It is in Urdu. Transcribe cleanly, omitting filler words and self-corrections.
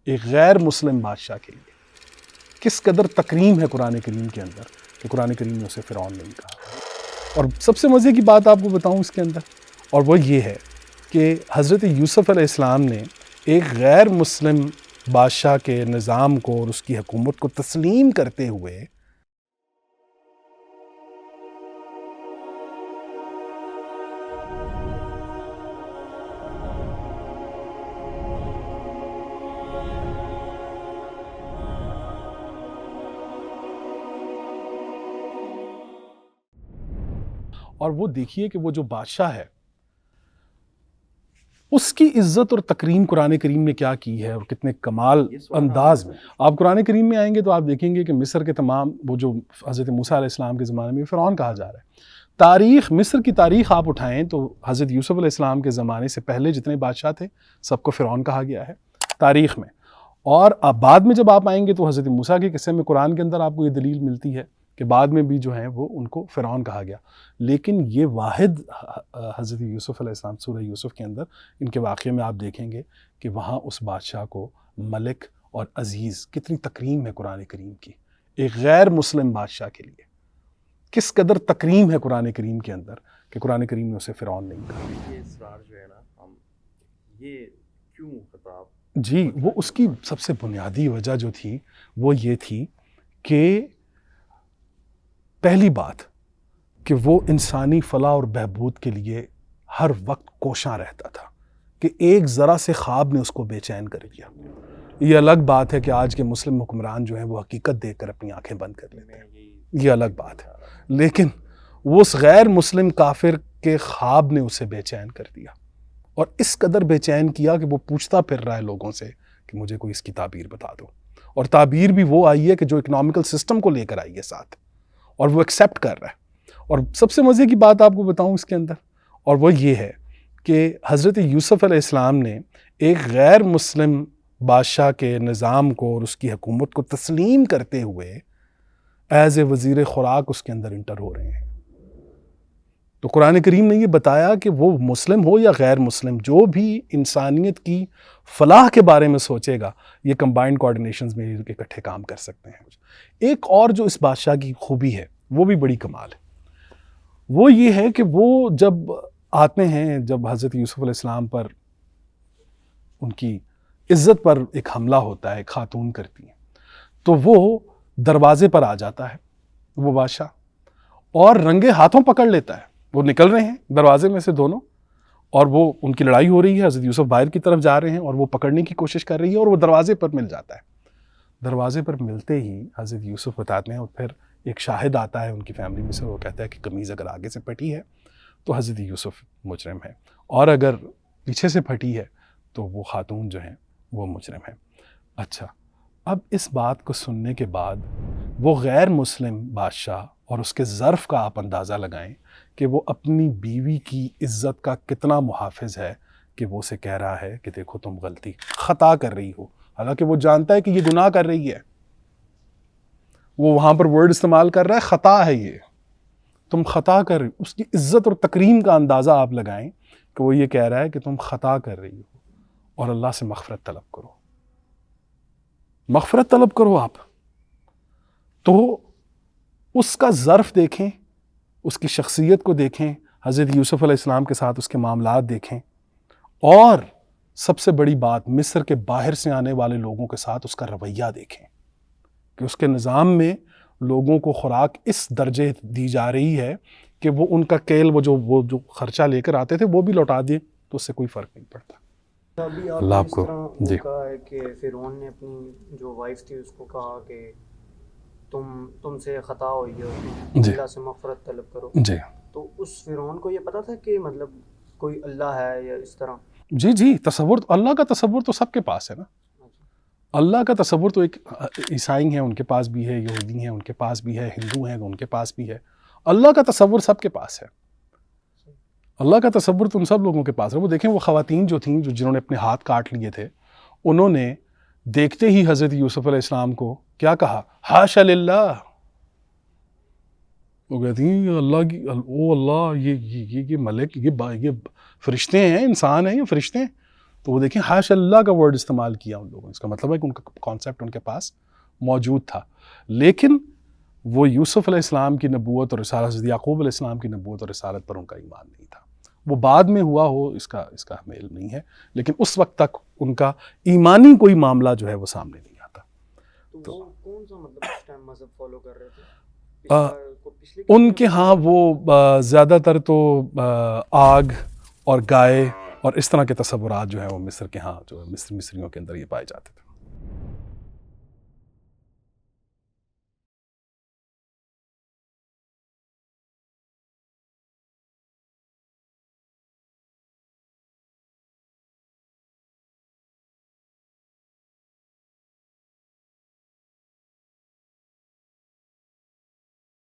ایک غیر مسلم بادشاہ کے لیے کس قدر تکریم ہے قرآن کریم کے اندر کہ قرآن کریم نے اسے فرعون نہیں کہا۔ اور سب سے مزے کی بات آپ کو بتاؤں اس کے اندر، اور وہ یہ ہے کہ حضرت یوسف علیہ السلام نے ایک غیر مسلم بادشاہ کے نظام کو اور اس کی حکومت کو تسلیم کرتے ہوئے اور وہ دیکھیے کہ وہ جو بادشاہ ہے اس کی عزت اور تکریم قرآن کریم نے کیا کی ہے اور کتنے کمال انداز میں۔ آپ قرآن کریم میں آئیں گے تو آپ دیکھیں گے کہ مصر کے تمام وہ جو حضرت موسیٰ علیہ السلام کے زمانے میں فرعون کہا جا رہا ہے، تاریخ مصر کی تاریخ آپ اٹھائیں تو حضرت یوسف علیہ السلام کے زمانے سے پہلے جتنے بادشاہ تھے سب کو فرعون کہا گیا ہے تاریخ میں، اور اب بعد میں جب آپ آئیں گے تو حضرت موسیٰ کے قصے میں قرآن کے اندر آپ کو یہ دلیل ملتی ہے کہ بعد میں بھی جو ہیں وہ ان کو فرعون کہا گیا، لیکن یہ واحد حضرت یوسف علیہ السلام سورہ یوسف کے اندر ان کے واقعے میں آپ دیکھیں گے کہ وہاں اس بادشاہ کو ملک اور عزیز کتنی تکریم ہے قرآن کریم کی، ایک غیر مسلم بادشاہ کے لیے کس قدر تکریم ہے قرآن کریم کے اندر کہ قرآن کریم نے اسے فرعون نہیں کہا۔ یہ اسرار جو ہے نا یہ کیوں خطاب؟ جی، وہ اس کی سب سے بنیادی وجہ جو تھی وہ یہ تھی کہ پہلی بات کہ وہ انسانی فلاح اور بہبود کے لیے ہر وقت کوشاں رہتا تھا کہ ایک ذرا سے خواب نے اس کو بے چین کر دیا۔ یہ الگ بات ہے کہ آج کے مسلم حکمران جو ہیں وہ حقیقت دیکھ کر اپنی آنکھیں بند کر لیتے ہیں، یہ الگ بات ہے، لیکن وہ اس غیر مسلم کافر کے خواب نے اسے بے چین کر دیا، اور اس قدر بے چین کیا کہ وہ پوچھتا پھر رہا ہے لوگوں سے کہ مجھے کوئی اس کی تعبیر بتا دو، اور تعبیر بھی وہ آئی ہے کہ جو اکنامیکل سسٹم کو لے کر آئی ہے ساتھ، اور وہ ایکسیپٹ کر رہا ہے۔ اور سب سے مزے کی بات آپ کو بتاؤں اس کے اندر، اور وہ یہ ہے کہ حضرت یوسف علیہ السلام نے ایک غیر مسلم بادشاہ کے نظام کو اور اس کی حکومت کو تسلیم کرتے ہوئے ایز اے وزیر خوراک اس کے اندر انٹر ہو رہے ہیں۔ تو قرآن کریم نے یہ بتایا کہ وہ مسلم ہو یا غیر مسلم، جو بھی انسانیت کی فلاح کے بارے میں سوچے گا یہ کمبائنڈ کوآرڈینیشنز میں اکٹھے کام کر سکتے ہیں۔ ایک اور جو اس بادشاہ کی خوبی ہے وہ بھی بڑی کمال ہے، وہ یہ ہے کہ وہ جب آتے ہیں، جب حضرت یوسف علیہ السلام پر ان کی عزت پر ایک حملہ ہوتا ہے، ایک خاتون کرتی ہیں، تو وہ دروازے پر آ جاتا ہے وہ بادشاہ اور رنگے ہاتھوں پکڑ لیتا ہے۔ وہ نکل رہے ہیں دروازے میں سے دونوں، اور وہ ان کی لڑائی ہو رہی ہے، حضرت یوسف باہر کی طرف جا رہے ہیں اور وہ پکڑنے کی کوشش کر رہی ہے، اور وہ دروازے پر مل جاتا ہے۔ دروازے پر ملتے ہی حضرت یوسف بتاتے ہیں، اور پھر ایک شاہد آتا ہے ان کی فیملی میں سے، وہ کہتا ہے کہ قمیض اگر آگے سے پھٹی ہے تو حضرت یوسف مجرم ہے، اور اگر پیچھے سے پھٹی ہے تو وہ خاتون جو ہیں وہ مجرم ہے۔ اچھا، اب اس بات کو سننے کے بعد وہ غیر مسلم بادشاہ اور اس کے ظرف کا آپ اندازہ لگائیں کہ وہ اپنی بیوی کی عزت کا کتنا محافظ ہے کہ وہ اسے کہہ رہا ہے کہ دیکھو تم غلطی خطا کر رہی ہو، حالانکہ وہ جانتا ہے کہ یہ گناہ کر رہی ہے، وہ وہاں پر ورڈ استعمال کر رہا ہے خطا ہے، یہ تم خطا کر رہی ہو۔ اس کی عزت اور تکریم کا اندازہ آپ لگائیں کہ وہ یہ کہہ رہا ہے کہ تم خطا کر رہی ہو اور اللہ سے مغفرت طلب کرو، مغفرت طلب کرو آپ۔ تو اس کا ظرف دیکھیں، اس کی شخصیت کو دیکھیں، حضرت یوسف علیہ السلام کے ساتھ اس کے معاملات دیکھیں، اور سب سے بڑی بات مصر کے باہر سے آنے والے لوگوں کے ساتھ اس کا رویہ دیکھیں کہ اس کے نظام میں لوگوں کو خوراک اس درجے دی جا رہی ہے کہ وہ ان کا کیل وہ جو خرچہ لے کر آتے تھے وہ بھی لوٹا دیں تو اس سے کوئی فرق نہیں پڑتا۔ اللہ آپ کو جی کہا ہے کہ فرعون نے اپنی جو وائف تھی اس کو کہا کہ تم سے خطا ہوئی ہے، اللہ سے مغفرت طلب کرو، جی، تو اس فرعون کو یہ پتا تھا کہ مطلب کوئی اللہ ہے یا اس طرح؟ جی، تصور، اللہ کا تصور تو سب کے پاس ہے نا، اللہ کا تصور تو ایک عیسائی ہیں ان کے پاس بھی ہے، یہودی ہیں ان کے پاس بھی ہے، ہندو ہیں ان کے پاس بھی ہے، اللہ کا تصور سب کے پاس ہے، اللہ کا تصور تو ان سب لوگوں کے پاس ہے۔ وہ دیکھیں وہ خواتین جو تھیں جنہوں نے اپنے ہاتھ کاٹ لیے تھے، انہوں نے دیکھتے ہی حضرت یوسف علیہ السلام کو کیا کہا؟ حاشا للہ، وہ کہتی ہیں اللہ کی، او اللہ، یہ ملک، یہ فرشتے ہیں، انسان ہیں، یہ فرشتے ہیں، تو وہ دیکھیں حاشا اللہ کا ورڈ استعمال کیا ان لوگوں نے، اس کا مطلب ہے کہ ان کا کانسیپٹ ان کے پاس موجود تھا، لیکن وہ یوسف علیہ السلام کی نبوت اور رسالت، حضرت یعقوب علیہ السلام کی نبوت اور رسالت پر ان کا ایمان نہیں تھا. وہ بعد میں ہوا ہو، اس کا ہمیں علم نہیں ہے، لیکن اس وقت تک ان کا ایمانی کوئی معاملہ جو ہے وہ سامنے نہیں آتا. تو وہ کون سا مطلب اس ٹائم مذہب فالو کر رہے تھے ان کے ہاں وہ زیادہ تر تو آگ اور گائے اور اس طرح کے تصورات جو ہیں وہ مصر کے ہاں جو مصریوں کے اندر یہ پائے جاتے تھے.